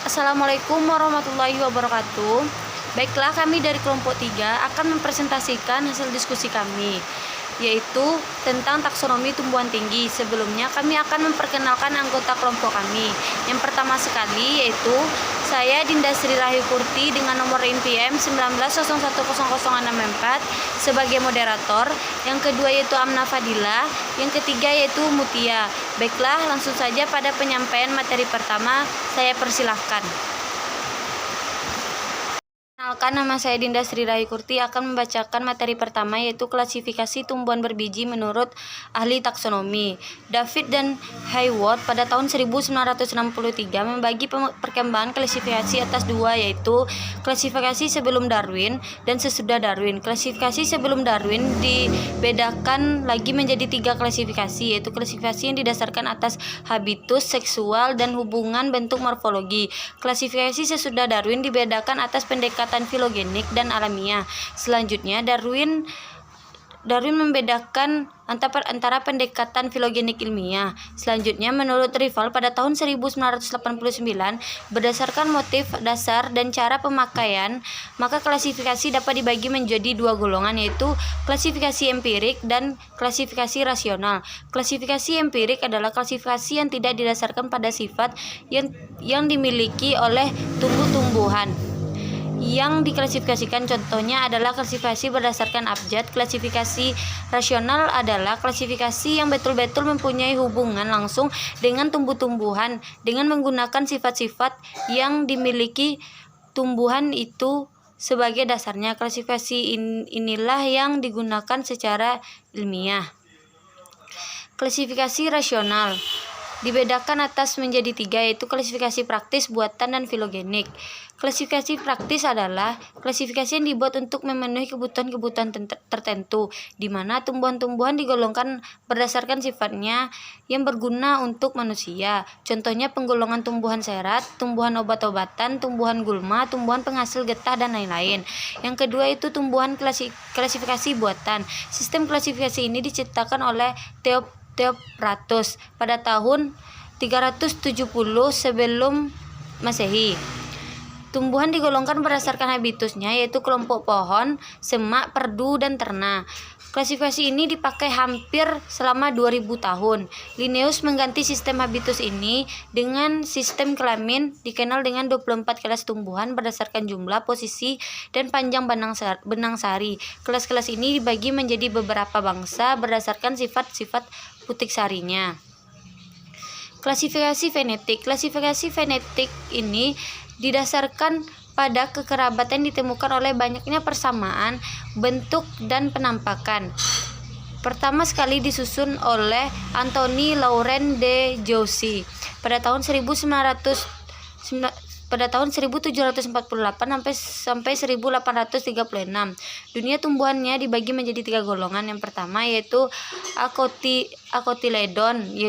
Assalamualaikum warahmatullahi wabarakatuh. Baiklah, kami dari kelompok 3 akan mempresentasikan hasil diskusi kami, yaitu tentang taksonomi tumbuhan tinggi. Sebelumnya kami akan memperkenalkan anggota kelompok kami. Yang pertama sekali yaitu saya Dinda Sri Rahayu Kurti dengan nomor INPM 19010064 sebagai moderator. Yang kedua yaitu Amna Fadila. Yang ketiga yaitu Mutia. Baiklah, langsung saja pada penyampaian materi pertama, saya persilahkan. Perkenalkan, nama saya Dinda Sri Rahayu Kurti akan membacakan materi pertama, yaitu klasifikasi tumbuhan berbiji menurut ahli taksonomi. David dan Hayward pada tahun 1963 membagi perkembangan klasifikasi atas dua, yaitu klasifikasi sebelum Darwin dan sesudah Darwin. Klasifikasi sebelum Darwin dibedakan lagi menjadi tiga klasifikasi, yaitu klasifikasi yang didasarkan atas habitus, seksual, dan hubungan bentuk morfologi. Klasifikasi sesudah Darwin dibedakan atas pendekatan filogenik dan alamiah. Selanjutnya Darwin membedakan antara pendekatan filogenik ilmiah. Selanjutnya, menurut Rival pada tahun 1989, berdasarkan motif dasar dan cara pemakaian, maka klasifikasi dapat dibagi menjadi dua golongan, yaitu klasifikasi empirik dan klasifikasi rasional. Klasifikasi empirik adalah klasifikasi yang tidak didasarkan pada sifat yang dimiliki oleh tumbuh-tumbuhan yang diklasifikasikan. Contohnya adalah klasifikasi berdasarkan abjad. Klasifikasi rasional adalah klasifikasi yang betul-betul mempunyai hubungan langsung dengan tumbuh-tumbuhan dengan menggunakan sifat-sifat yang dimiliki tumbuhan itu sebagai dasarnya. Klasifikasi inilah yang digunakan secara ilmiah. Klasifikasi rasional dibedakan atas menjadi tiga, yaitu klasifikasi praktis, buatan, dan filogenik. Klasifikasi praktis adalah klasifikasi yang dibuat untuk memenuhi kebutuhan-kebutuhan tertentu, di mana tumbuhan-tumbuhan digolongkan berdasarkan sifatnya yang berguna untuk manusia. Contohnya penggolongan tumbuhan serat, tumbuhan obat-obatan, tumbuhan gulma, tumbuhan penghasil getah, dan lain-lain. Yang kedua itu tumbuhan klasifikasi buatan. Sistem klasifikasi ini diciptakan oleh Theophrastus pada tahun 370 sebelum Masehi. Tumbuhan digolongkan berdasarkan habitusnya, yaitu kelompok pohon, semak, perdu, dan ternak. Klasifikasi ini dipakai hampir selama 2000 tahun. Linnaeus mengganti sistem habitus ini dengan sistem kelamin, dikenal dengan 24 kelas tumbuhan berdasarkan jumlah, posisi, dan panjang benang sari. Kelas-kelas ini dibagi menjadi beberapa bangsa berdasarkan sifat-sifat putik sarinya. Klasifikasi fenetik. Klasifikasi fenetik ini didasarkan pada kekerabatan ditemukan oleh banyaknya persamaan bentuk dan penampakan. Pertama sekali disusun oleh Anthony Laurent de Jaussy pada tahun 1748 sampai 1836. Dunia tumbuhannya dibagi menjadi tiga golongan. Yang pertama yaitu Acotyledon, yang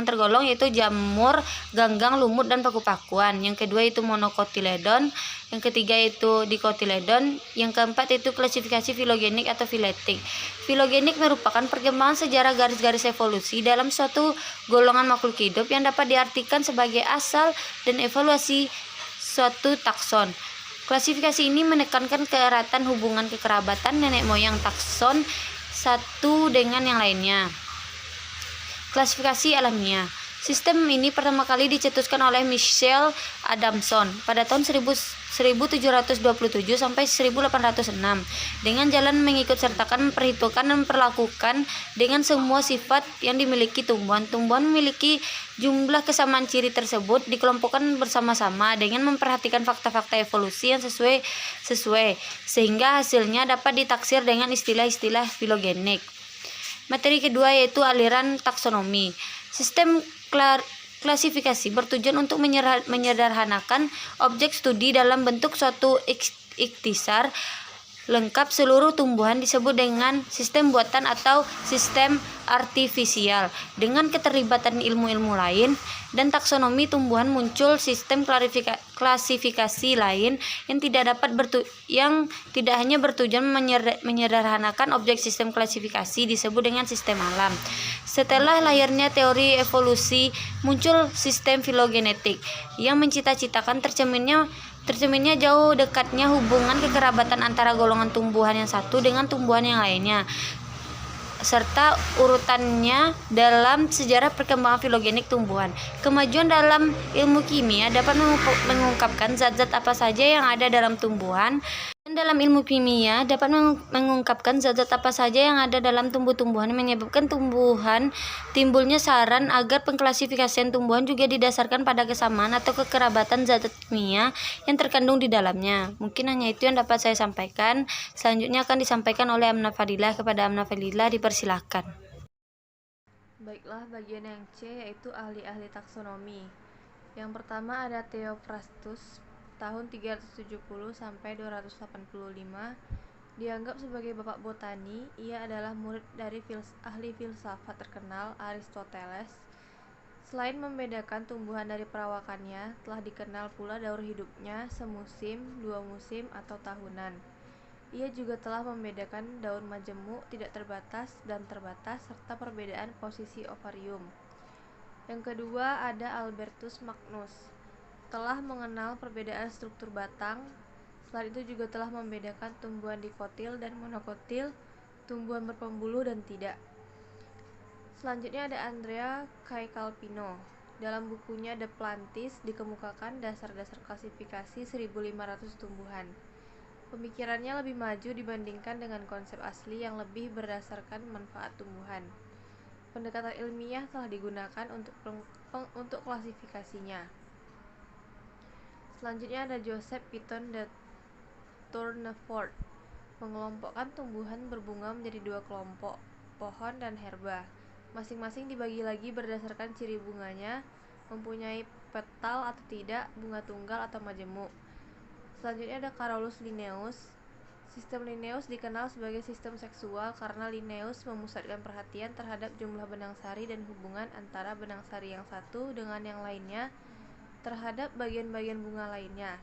tergolong yaitu jamur, ganggang, lumut, dan paku-pakuan. Yang kedua itu Monocotyledon, yang ketiga itu Dicotyledon, yang keempat itu klasifikasi filogenik atau filetik. Filogenik merupakan perkembangan sejarah garis-garis evolusi dalam suatu golongan makhluk hidup yang dapat diartikan sebagai asal dan evaluasi suatu takson. Klasifikasi ini menekankan keeratan hubungan kekerabatan nenek moyang takson satu dengan yang lainnya. Klasifikasi alamiah. Sistem ini pertama kali dicetuskan oleh Michael Adamson pada tahun 1727 sampai 1806 dengan jalan mengikut sertakan, memperhitungkan, dan memperlakukan dengan semua sifat yang dimiliki tumbuhan. Tumbuhan memiliki jumlah kesamaan ciri tersebut dikelompokkan bersama-sama dengan memperhatikan fakta-fakta evolusi yang sesuai sehingga hasilnya dapat ditaksir dengan istilah-istilah filogenik. Materi kedua yaitu aliran taksonomi. Sistem klasifikasi bertujuan untuk menyederhanakan objek studi dalam bentuk suatu ikhtisar lengkap seluruh tumbuhan disebut dengan sistem buatan atau sistem artifisial. Dengan keterlibatan ilmu-ilmu lain dan taksonomi tumbuhan, muncul sistem klasifikasi lain yang tidak hanya bertujuan menyederhanakan objek. Sistem klasifikasi disebut dengan sistem alam. Setelah lahirnya teori evolusi, muncul sistem filogenetik yang mencita-citakan tercerminnya jauh dekatnya hubungan kekerabatan antara golongan tumbuhan yang satu dengan tumbuhan yang lainnya, serta urutannya dalam sejarah perkembangan filogenik tumbuhan. Kemajuan dalam ilmu kimia dapat mengungkapkan zat-zat apa saja yang ada dalam tumbuhan, dan dalam ilmu kimia dapat mengungkapkan zat-zat apa saja yang ada dalam tumbuh-tumbuhan, menyebabkan tumbuhan timbulnya saran agar pengklasifikasian tumbuhan juga didasarkan pada kesamaan atau kekerabatan zat-zat kimia yang terkandung di dalamnya. Mungkin hanya itu yang dapat saya sampaikan. Selanjutnya akan disampaikan oleh Amna Fadilah. Kepada Amna Fadilah dipersilahkan. Baiklah, bagian yang C yaitu ahli-ahli taksonomi. Yang pertama ada Theophrastus tahun 370 sampai 285. Dianggap sebagai bapak botani, ia adalah murid dari ahli filsafat terkenal Aristoteles. Selain membedakan tumbuhan dari perawakannya, telah dikenal pula daur hidupnya semusim, 2 musim, atau tahunan. Ia juga telah membedakan daun majemuk tidak terbatas dan terbatas serta perbedaan posisi ovarium. Yang kedua ada Albertus Magnus, telah mengenal perbedaan struktur batang. Selain itu juga telah membedakan tumbuhan dikotil dan monokotil, tumbuhan berpembuluh dan tidak. Selanjutnya ada Andrea Caecalpino. Dalam bukunya The Plantis dikemukakan dasar-dasar klasifikasi 1500 tumbuhan. Pemikirannya lebih maju dibandingkan dengan konsep asli yang lebih berdasarkan manfaat tumbuhan. Pendekatan ilmiah telah digunakan untuk klasifikasinya. Selanjutnya ada Joseph Pitton de Tournefort, mengelompokkan tumbuhan berbunga menjadi 2 kelompok, pohon dan herba. Masing-masing dibagi lagi berdasarkan ciri bunganya, mempunyai petal atau tidak, bunga tunggal atau majemuk. Selanjutnya ada Carolus Linnaeus. Sistem Linnaeus dikenal sebagai sistem seksual karena Linnaeus memusatkan perhatian terhadap jumlah benang sari dan hubungan antara benang sari yang satu dengan yang lainnya terhadap bagian-bagian bunga lainnya.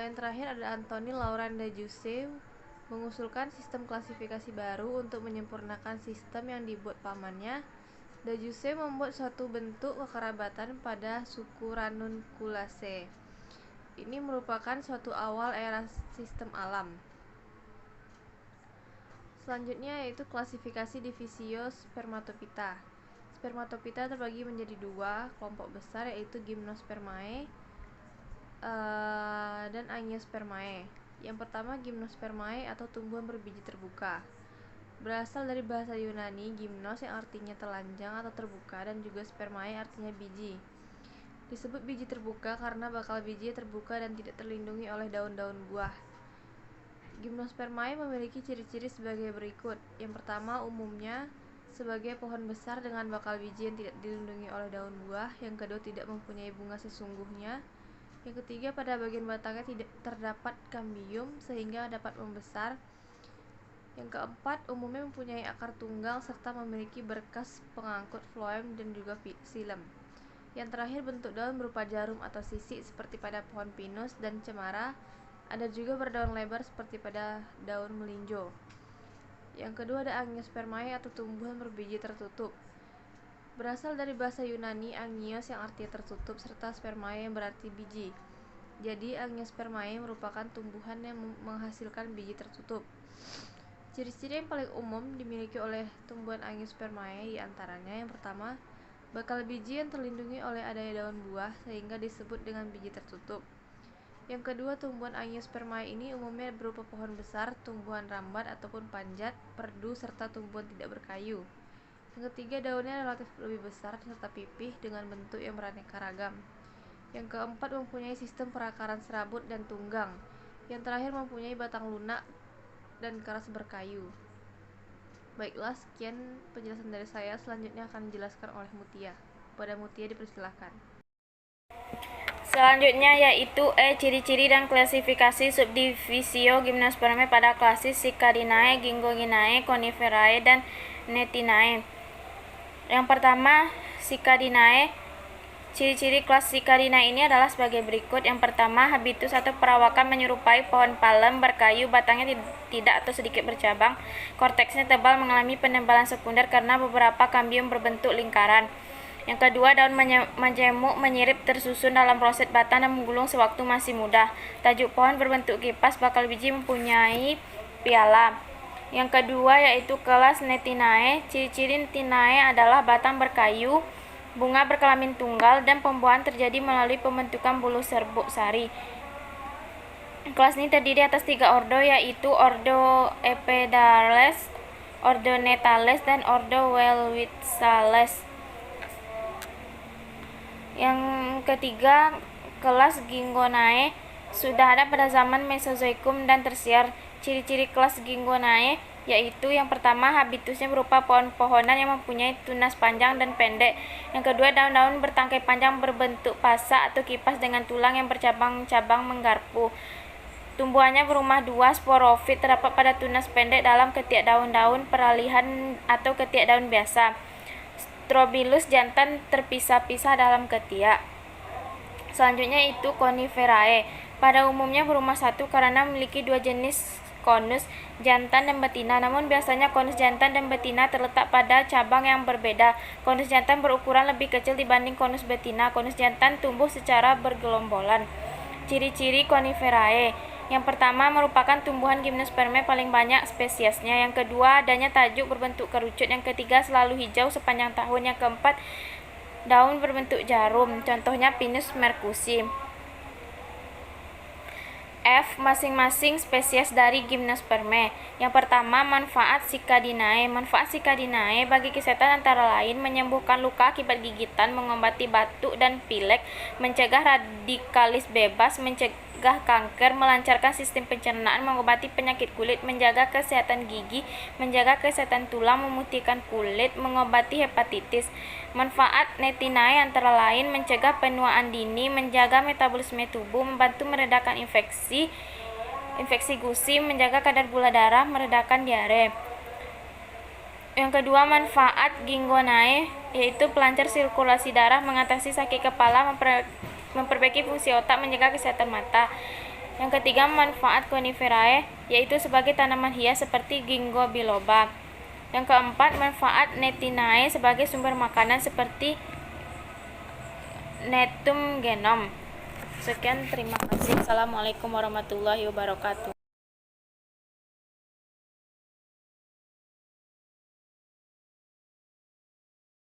Yang terakhir ada Anthony Laurent de Jussieu, mengusulkan sistem klasifikasi baru untuk menyempurnakan sistem yang dibuat pamannya. De Jussieu membuat suatu bentuk kekerabatan pada suku Ranunculaceae. Ini merupakan suatu awal era sistem alam. Selanjutnya yaitu klasifikasi divisio Spermatophyta. Spermatophyta terbagi menjadi 2 kelompok besar, yaitu Gymnospermae dan Angiospermae. Yang pertama Gymnospermae atau tumbuhan berbiji terbuka. Berasal dari bahasa Yunani gymnos yang artinya telanjang atau terbuka, dan juga spermae artinya biji. Disebut biji terbuka karena bakal biji terbuka dan tidak terlindungi oleh daun-daun buah. Gymnospermae memiliki ciri-ciri sebagai berikut. Yang pertama, umumnya sebagai pohon besar dengan bakal biji yang tidak dilindungi oleh daun buah. Yang kedua, tidak mempunyai bunga sesungguhnya. Yang ketiga, pada bagian batangnya tidak terdapat kambium sehingga dapat membesar. Yang keempat, umumnya mempunyai akar tunggal serta memiliki berkas pengangkut floem dan juga xilem. Yang terakhir, bentuk daun berupa jarum atau sisik seperti pada pohon pinus dan cemara. Ada juga berdaun lebar seperti pada daun melinjo. Yang kedua ada Angiospermae atau tumbuhan berbiji tertutup. Berasal dari bahasa Yunani angios yang artinya tertutup serta spermae yang berarti biji. Jadi Angiospermae merupakan tumbuhan yang menghasilkan biji tertutup. Ciri-ciri yang paling umum dimiliki oleh tumbuhan Angiospermae diantaranya yang pertama, bakal biji yang terlindungi oleh adanya daun buah sehingga disebut dengan biji tertutup. Yang kedua, tumbuhan Angiospermae ini umumnya berupa pohon besar, tumbuhan rambat ataupun panjat, perdu, serta tumbuhan tidak berkayu. Yang ketiga, daunnya relatif lebih besar serta pipih dengan bentuk yang beraneka ragam. Yang keempat, mempunyai sistem perakaran serabut dan tunggang. Yang terakhir, mempunyai batang lunak dan keras berkayu. Baiklah, sekian penjelasan dari saya. Selanjutnya akan dijelaskan oleh Mutia. Pada Mutia dipersilahkan. Selanjutnya yaitu ciri-ciri dan klasifikasi subdivisio Gymnospermae pada klasis Cicadinae, Gingoginae, Coniferae, dan Cnetinae. Yang pertama, Cicadinae. Ciri-ciri kelas Cicadinae ini adalah sebagai berikut. Yang pertama, habitus atau perawakan menyerupai pohon palem berkayu, batangnya tidak atau sedikit bercabang, korteksnya tebal, mengalami penebalan sekunder karena beberapa kambium berbentuk lingkaran. Yang kedua, daun majemuk, menyirip, tersusun dalam roset batang dan menggulung sewaktu masih muda. Tajuk pohon berbentuk kipas, bakal biji mempunyai piala. Yang kedua yaitu kelas Cnetinae. Ciri-ciri Cnetinae adalah batang berkayu, bunga berkelamin tunggal, dan pembuahan terjadi melalui pembentukan bulu serbuk sari. Kelas ini terdiri atas 3 ordo, yaitu Ordo Epidaurales, Ordo Netales, dan Ordo Welwitsales. Yang ketiga, kelas Gingonae sudah ada pada zaman Mesozoikum dan Tersier. Ciri-ciri kelas Gingonae yaitu yang pertama, habitusnya berupa pohon-pohonan yang mempunyai tunas panjang dan pendek. Yang kedua, daun-daun bertangkai panjang berbentuk pasak atau kipas dengan tulang yang bercabang-cabang menggarpu. Tumbuhannya berumah 2, sporofit, terdapat pada tunas pendek dalam ketiak daun-daun peralihan atau ketiak daun biasa. Strobilus jantan terpisah-pisah dalam ketiak. Selanjutnya itu Coniferae. Pada umumnya berumah 1 karena memiliki 2 jenis konus, jantan dan betina. Namun biasanya konus jantan dan betina terletak pada cabang yang berbeda. Konus jantan berukuran lebih kecil dibanding konus betina. Konus jantan tumbuh secara bergelombolan. Ciri-ciri Coniferae. Yang pertama, merupakan tumbuhan Gymnospermae paling banyak spesiesnya. Yang kedua, adanya tajuk berbentuk kerucut. Yang ketiga, selalu hijau sepanjang tahun. Yang keempat, daun berbentuk jarum. Contohnya Pinus mercusi. F. Masing-masing spesies dari Gymnospermae. Yang pertama, manfaat Cicadinae. Manfaat Cicadinae bagi kesehatan antara lain menyembuhkan luka akibat gigitan, mengobati batuk dan pilek, mencegah radikalis bebas, mencegah kanker, melancarkan sistem pencernaan, mengobati penyakit kulit, menjaga kesehatan gigi, menjaga kesehatan tulang, memutihkan kulit, mengobati hepatitis. Manfaat Cnetinae antara lain mencegah penuaan dini, menjaga metabolisme tubuh, membantu meredakan infeksi gusi, menjaga kadar gula darah, meredakan diare. Yang kedua, manfaat Gingonae yaitu pelancar sirkulasi darah, mengatasi sakit kepala, memperbaiki fungsi otak, menjaga kesehatan mata. Yang ketiga, manfaat Coniferae yaitu sebagai tanaman hias seperti Ginkgo biloba. Yang keempat, manfaat Cnetinae sebagai sumber makanan seperti Cnetum genom. Sekian, terima kasih. Assalamualaikum warahmatullahi wabarakatuh.